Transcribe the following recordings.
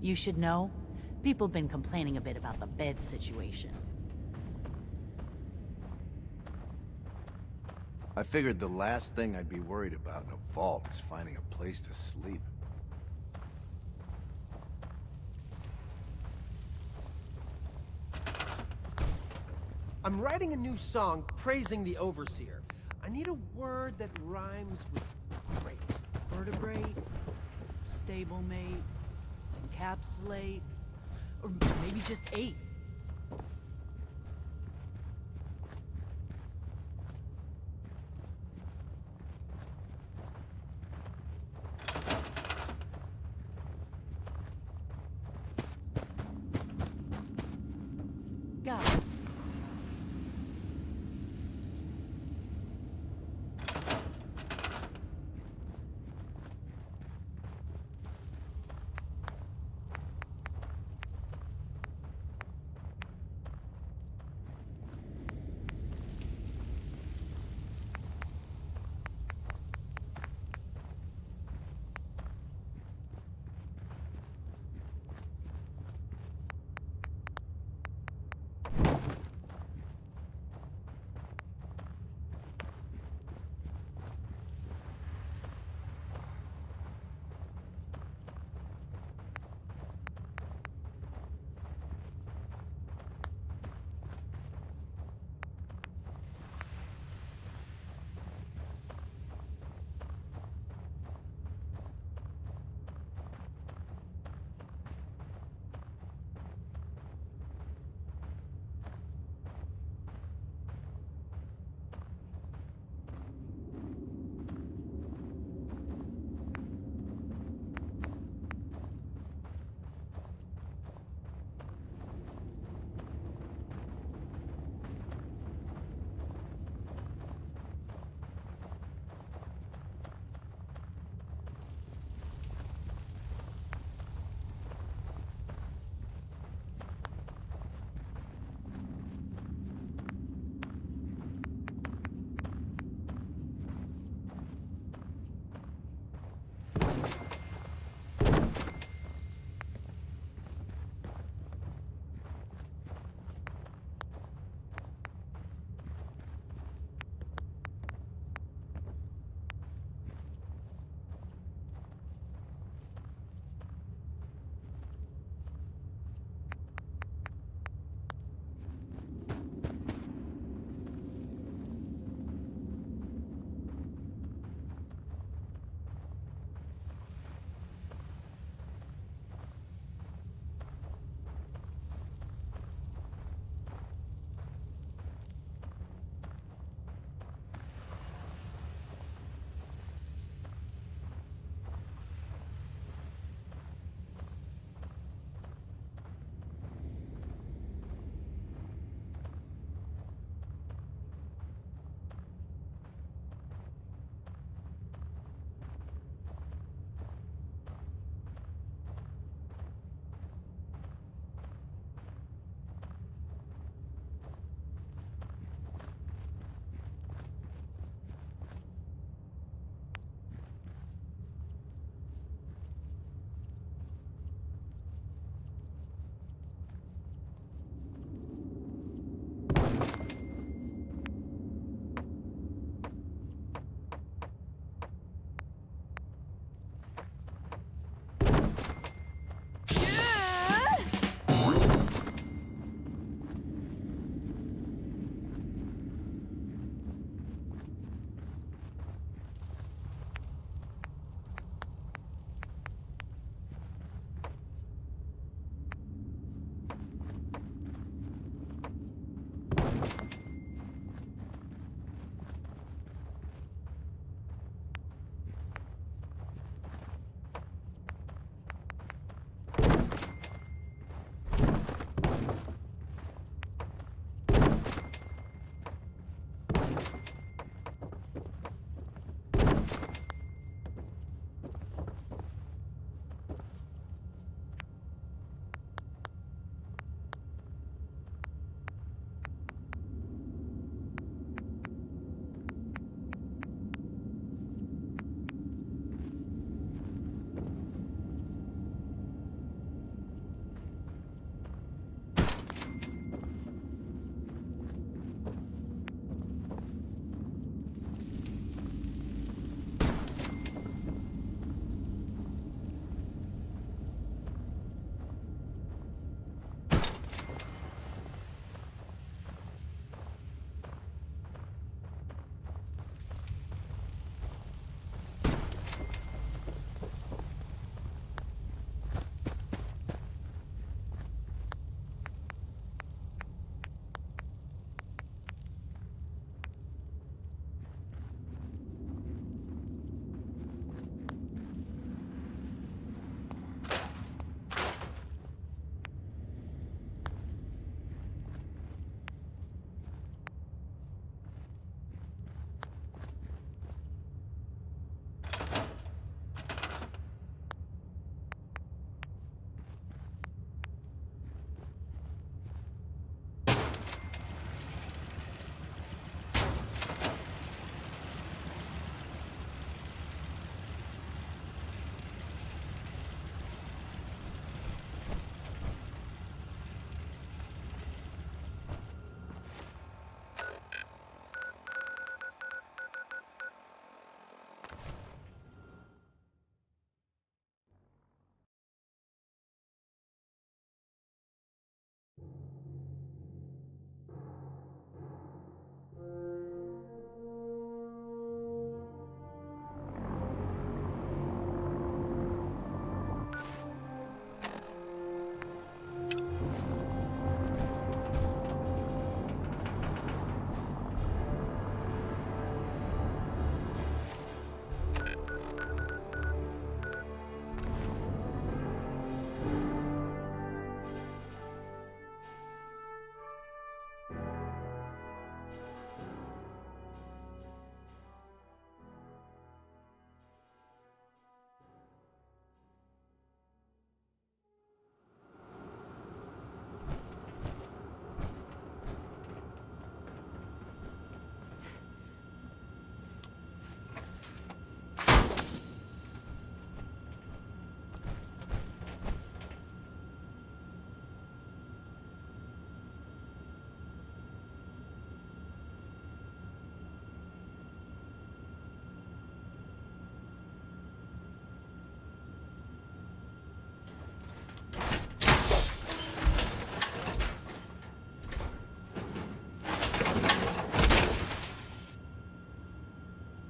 You should know, people have been complaining a bit about the bed situation. I figured the last thing I'd be worried about in a vault is finding a place to sleep. I'm writing a new song praising the Overseer. I need a word that rhymes with great. Vertebrate, stablemate, encapsulate, or maybe just 8. Got it.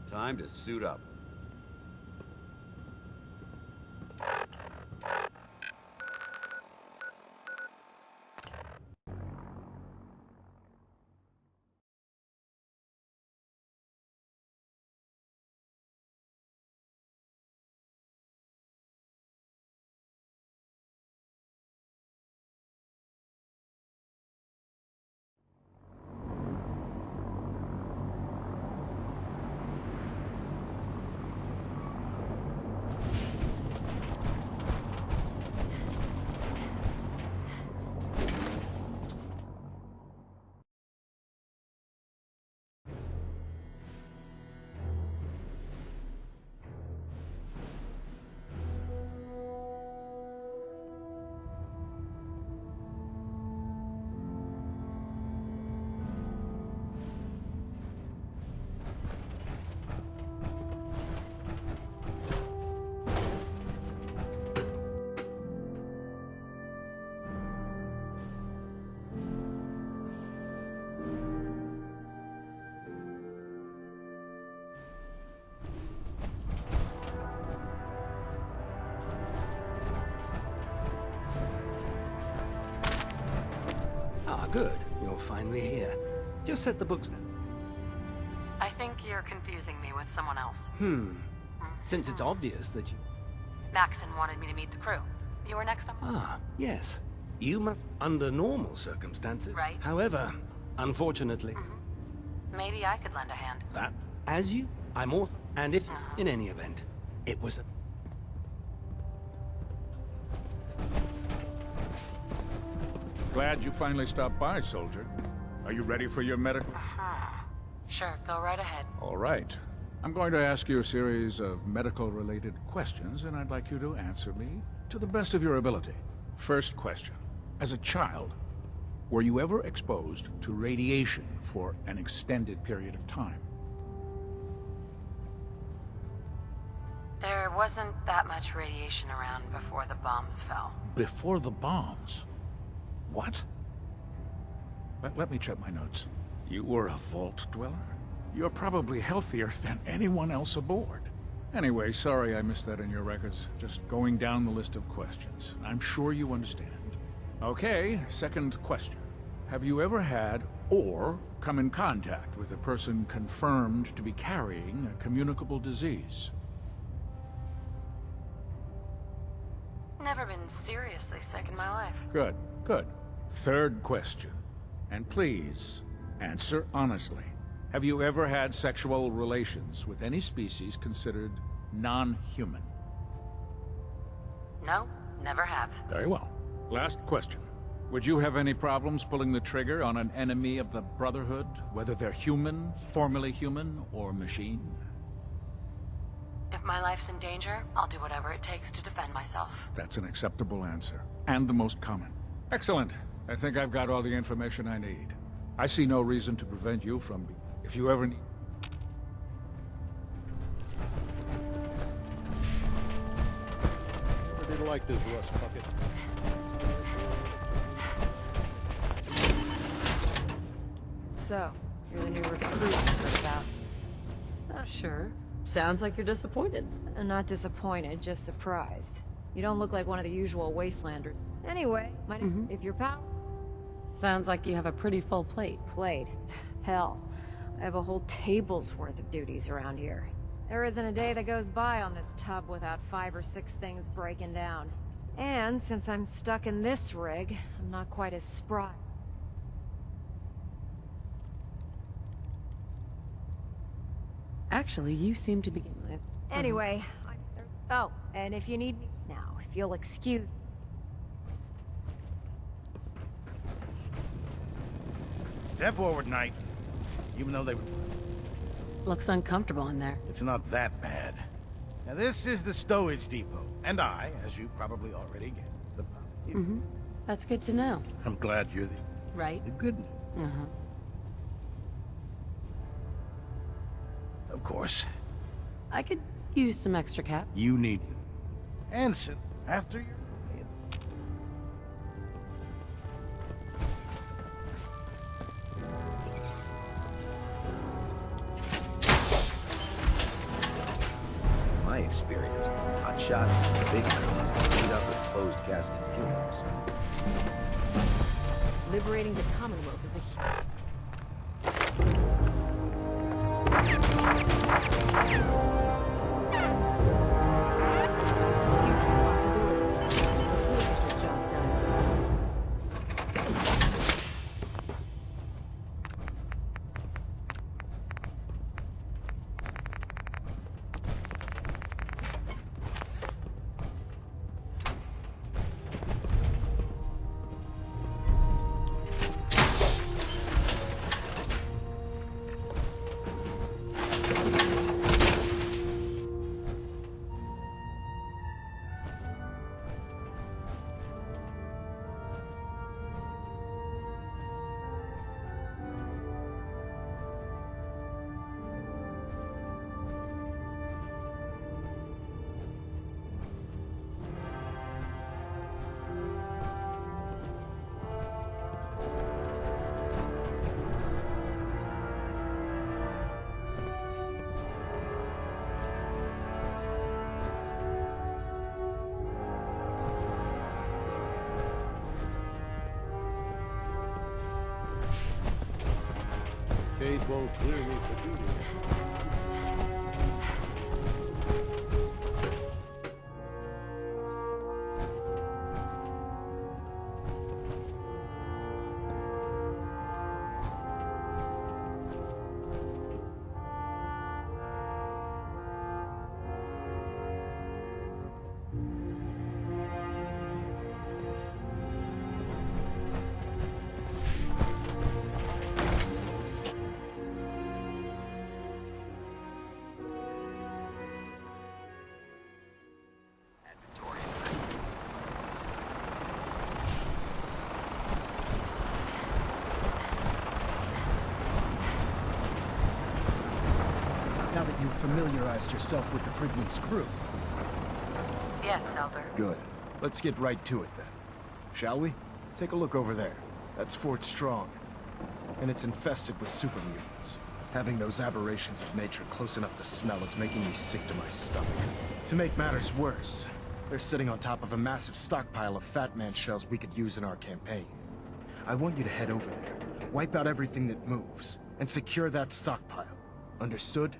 Time to suit up. Ah, good. You're finally here. Just set the books down. I think you're confusing me with someone else. Since it's obvious that you... Maxon wanted me to meet the crew. You were next on. Ah, yes. You must... Under normal circumstances. Right. However, unfortunately, Maybe I could lend a hand. that, as you, I'm author. And if, in any event, it was a... Glad you finally stopped by, soldier. Are you ready for your medical? Sure, go right ahead. All right. I'm going to ask you a series of medical-related questions, and I'd like you to answer me to the best of your ability. First question. As a child, were you ever exposed to radiation for an extended period of time? There wasn't that much radiation around before the bombs fell. Before the bombs? What? Let me check my notes. You were a vault dweller? You're probably healthier than anyone else aboard. Anyway, sorry I missed that in your records. Just going down the list of questions. I'm sure you understand. Okay, second question. Have you ever had or come in contact with a person confirmed to be carrying a communicable disease? Never been seriously sick in my life. Good, good. Third question. And please, answer honestly. Have you ever had sexual relations with any species considered non-human? No, never have. Very well. Last question. Would you have any problems pulling the trigger on an enemy of the Brotherhood, whether they're human, formerly human, or machine? If my life's in danger, I'll do whatever it takes to defend myself. That's an acceptable answer, and the most common. Excellent. I think I've got all the information I need. I see no reason to prevent you from... If you ever need... I didn't like this rust bucket. So, you're the new recruit I heard about. Sure. Sounds like you're disappointed. Not disappointed, just surprised. You don't look like one of the usual wastelanders. Anyway, if you're Sounds like you have a pretty full plate. played. Hell, I have a whole table's worth of duties around here. There isn't a day that goes by on this tub without 5 or 6 things breaking down. And since I'm stuck in this rig, I'm not quite as spry. Actually, you seem to be... Anyway, oh, and if you need me now, if you'll excuse... Step forward, Knight. Even though they were... Looks uncomfortable in there. It's not that bad. Now, this is the stowage depot. And I, as you probably already get, the... That's good to know. I'm glad you're Right? the good news. Of course, I could use some extra cap. you need them. And since after your... experience. Hot shots, big houses, cleaned up with closed casket funerals. Liberating the Commonwealth is a huge responsibility. We'll get the job done. Cade won't clear me for duty. Now that you've familiarized yourself with the Pridman's crew. Yes, Elder. Good. Let's get right to it then. Shall we? Take a look over there. That's Fort Strong. And it's infested with super mutants. Having those aberrations of nature close enough to smell is making me sick to my stomach. To make matters worse, they're sitting on top of a massive stockpile of Fat Man shells we could use in our campaign. I want you to head over there, wipe out everything that moves, and secure that stockpile. Understood?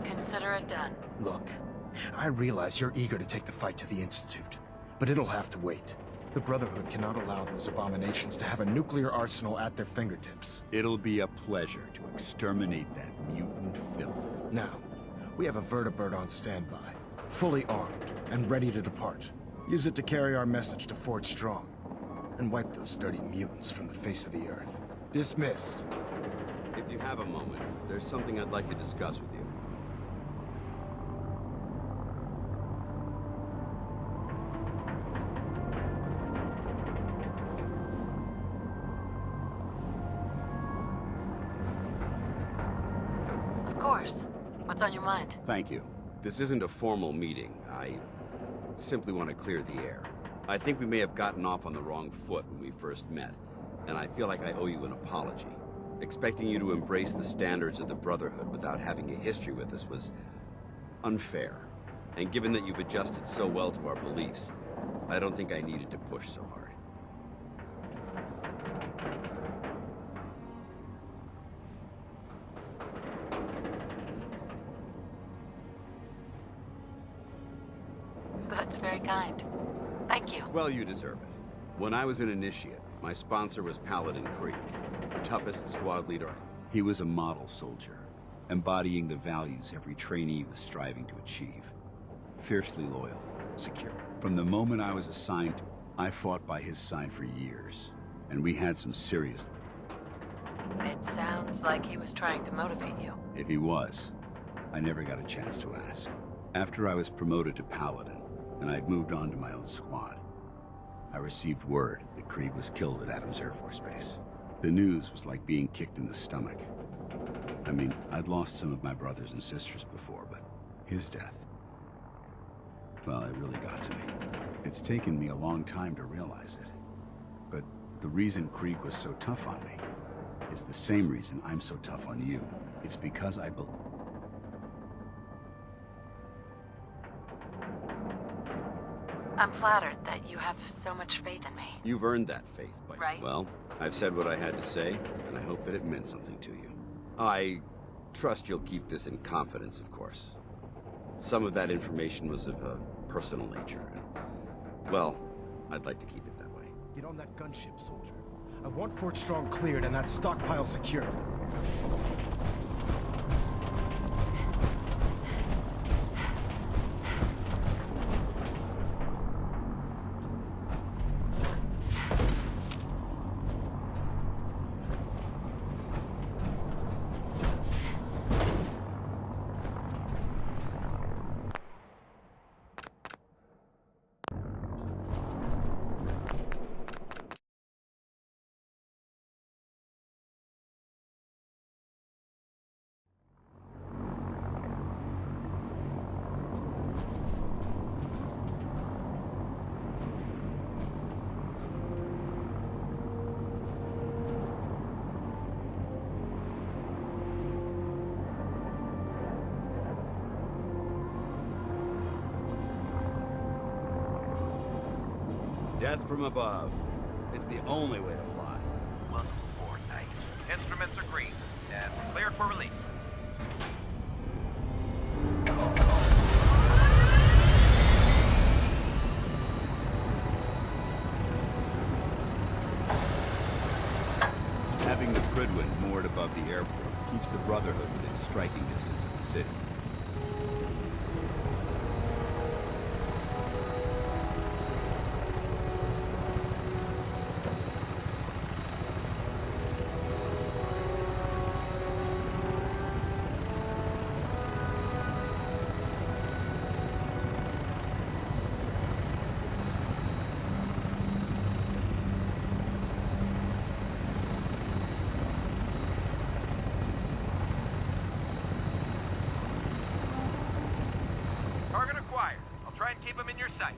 Consider it done. Look, I realize you're eager to take the fight to the Institute, but it'll have to wait. The Brotherhood cannot allow those abominations to have a nuclear arsenal at their fingertips. It'll be a pleasure to exterminate that mutant filth. Now, we have a vertibird on standby, fully armed and ready to depart. Use it to carry our message to Fort Strong, and wipe those dirty mutants from the face of the Earth. Dismissed. If you have a moment, there's something I'd like to discuss with you. Of course. What's on your mind? Thank you. This isn't a formal meeting. I simply want to clear the air. I think we may have gotten off on the wrong foot when we first met, and I feel like I owe you an apology. Expecting you to embrace the standards of the Brotherhood without having a history with us was unfair. And given that you've adjusted so well to our beliefs, I don't think I needed to push so hard. That's very kind. Thank you. Well, you deserve it. When I was an initiate, my sponsor was Paladin Creed, toughest squad leader. He was a model soldier, embodying the values every trainee was striving to achieve. Fiercely loyal, secure. From the moment I was assigned, I fought by his side for years, and we had some serious... It sounds like he was trying to motivate you. If he was, I never got a chance to ask. After I was promoted to Paladin, and I'd moved on to my own squad, I received word that Krieg was killed at Adams Air Force Base. The news was like being kicked in the stomach. I mean, I'd lost some of my brothers and sisters before, but his death... well, it really got to me. It's taken me a long time to realize it. But the reason Krieg was so tough on me is the same reason I'm so tough on you. It's because I believe... I'm flattered that you have so much faith in me. You've earned that faith, but Right. well, I've said what I had to say, and I hope that it meant something to you. I trust you'll keep this in confidence, of course. Some of that information was of a personal nature, and, well, I'd like to keep it that way. Get on that gunship, soldier. I want Fort Strong cleared and that stockpile secured. Death from above. It's the only way to fly. Welcome aboard, Knight. Instruments are green, and we're cleared for release. Having the Prydwen moored above the airport keeps the Brotherhood within striking distance of the city. Target acquired. I'll try and keep them in your sights.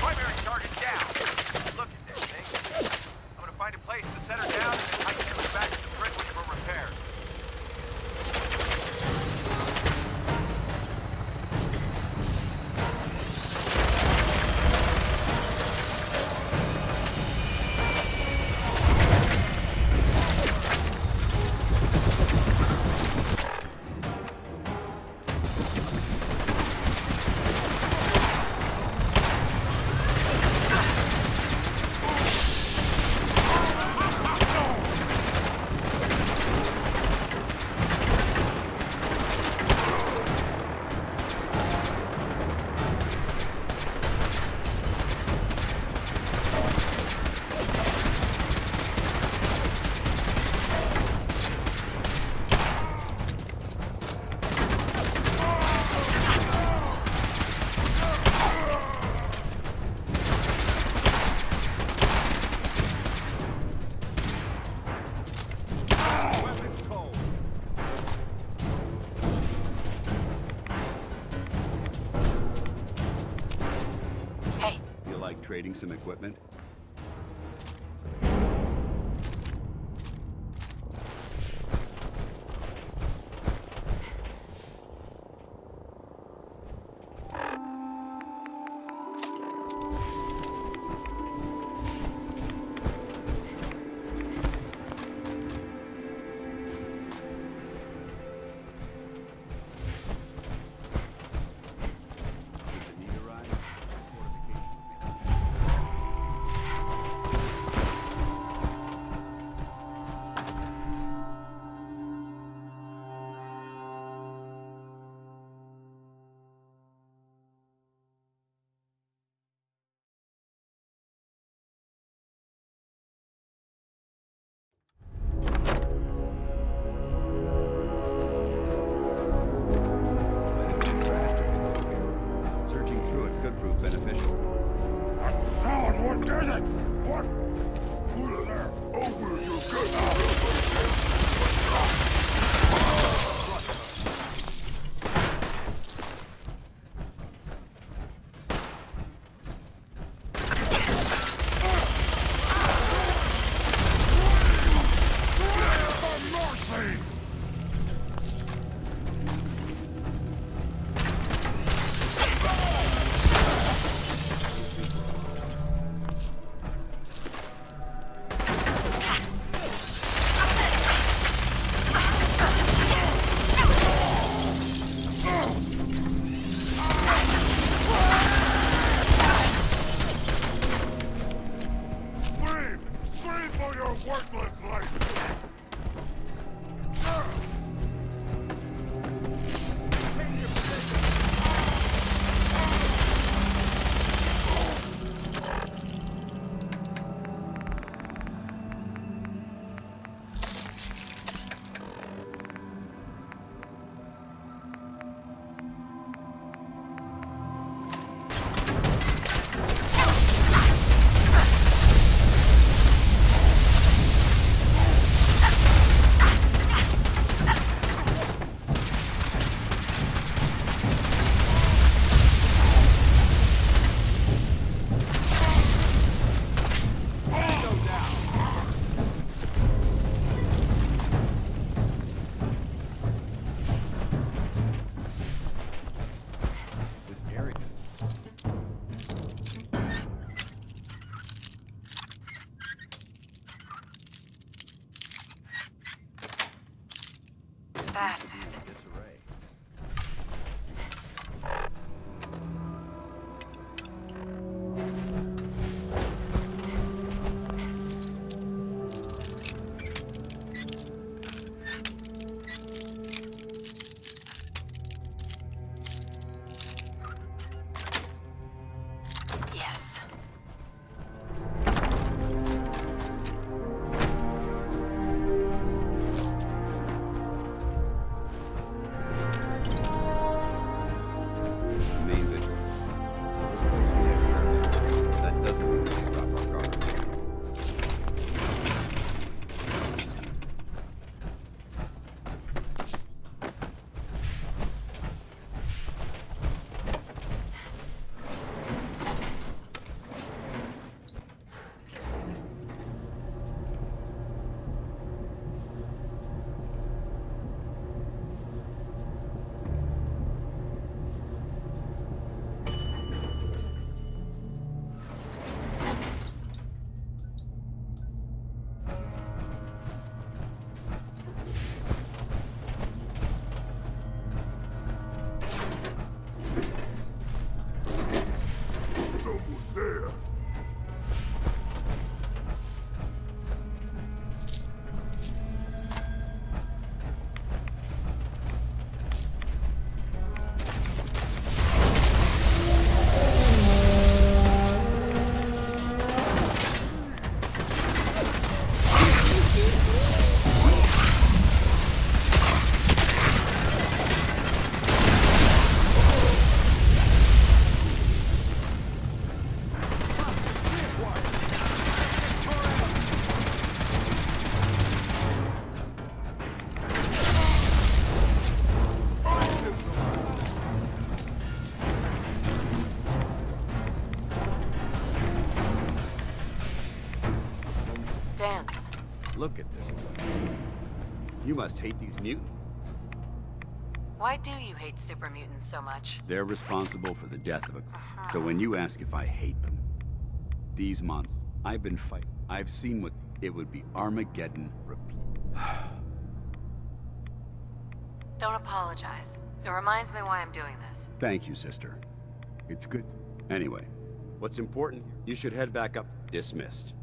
Primary target down. Look at this thing. I'm gonna find a place to set her down and then I can her back to the Prydwen for repairs. Feel like trading some equipment? Does it need a ride? This fortification will be done. That's it. Disarray. Yes. Remain vigilant. This place may have terminated. That doesn't mean we should drop our guard. Dance. Look at this place. You must hate these mutants. Why do you hate super mutants so much? They're responsible for the death of a... So when you ask if I hate them, these monsters, I've been fighting. I've seen what... It would be Armageddon repeat. Don't apologize. It reminds me why I'm doing this. Thank you, sister. It's good. Anyway, what's important? You should head back up. Dismissed.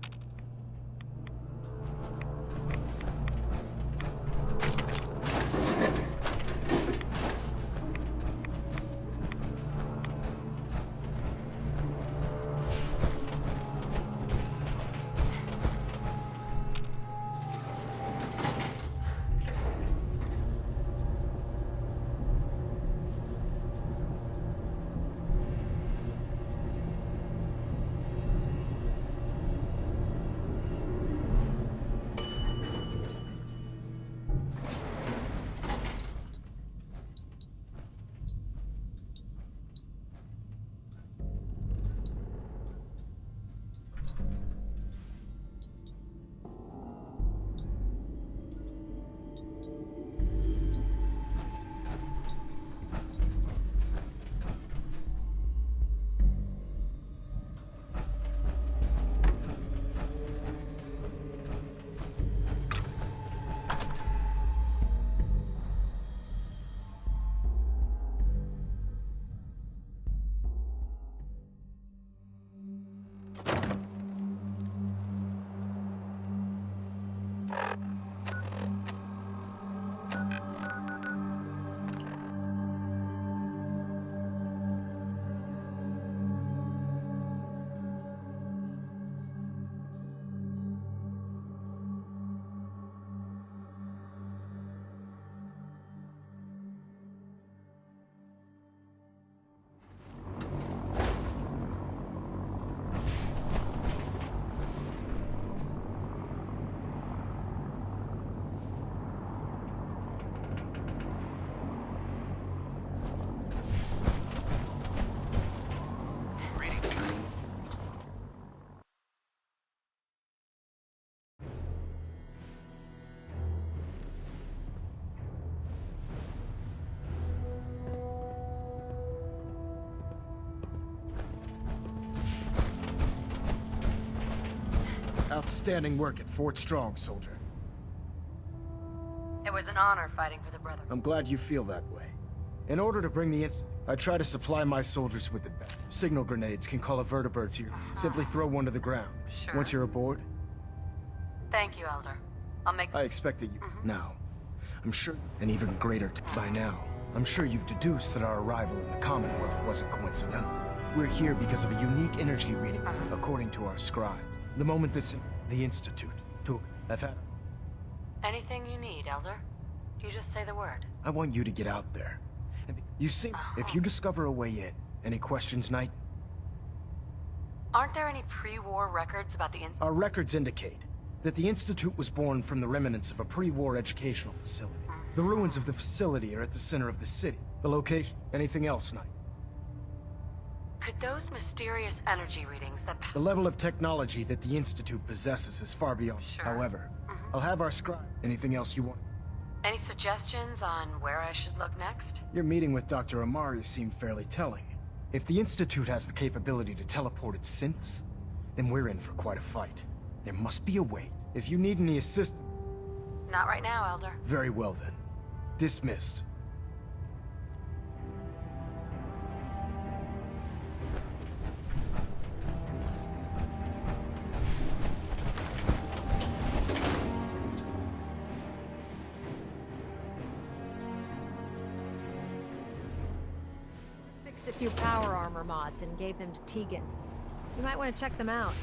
Outstanding work at Fort Strong, soldier. It was an an honor fighting for the Brotherhood. I'm glad you feel that way. In order to bring the I try to supply my soldiers with the best. Signal grenades can call a vertibird to you. Simply throw one to the ground. Sure. Once you're aboard, Thank you, Elder. I'll make... I expected you. Now, I'm sure, and even greater by now, I'm sure you've deduced that our arrival in the Commonwealth wasn't coincidental. We're here because of a unique energy reading, according to our scribe. The moment that's in the Institute took, I've had... Anything you need, Elder. You just say the word. I want you to get out there. You see, if you discover a way in, any questions, Knight? Aren't there any pre-war records about the Our records indicate that the Institute was born from the remnants of a pre-war educational facility. The ruins of the facility are at the center of the city. The location. Anything else, Knight? Could those mysterious energy readings that... The level of technology that the Institute possesses is far beyond. Sure. However, I'll have our scribe. Anything else you want? Any suggestions on where I should look next? Your meeting with Dr. Amari seemed fairly telling. If the Institute has the capability to teleport its synths, then we're in for quite a fight. There must be a way. If you need any assistance... Not right now, Elder. Very well then. Dismissed. Fixed a few power armor mods and gave them to Tegan. You might want to check them out.